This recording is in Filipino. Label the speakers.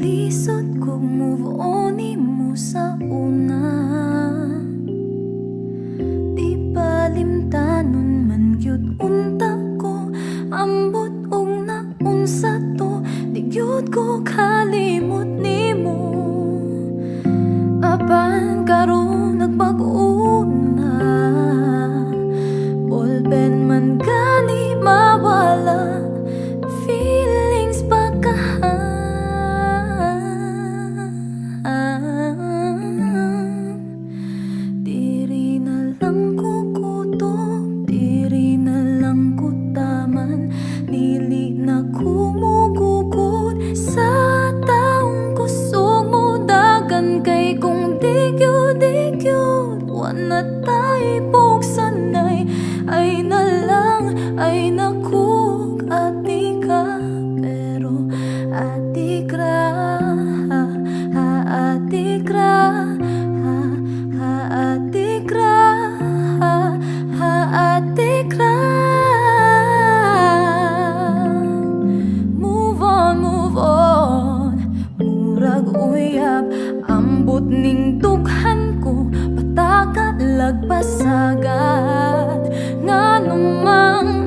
Speaker 1: Lisod ko move on mo sa una. Di palimtanon man gyud unta ko, ambot og naunsa to. Di gyud ko kalimot nimo. Apan karon nagbago na, ballpen man gani mawala, feelings pa kahan. Diri na lang ko kutob, diri na lang ko taman, dili na kumugugod sa taong kusog mo dagan kay kung digyud wana tay buksanay. Ay na lang, ay nakug ati ka, pero ati kra, ati kra, ati kra, ati kra. Move on, murag uyab, ambot ning dughan ko, patakat lagpasagat. Nganong mang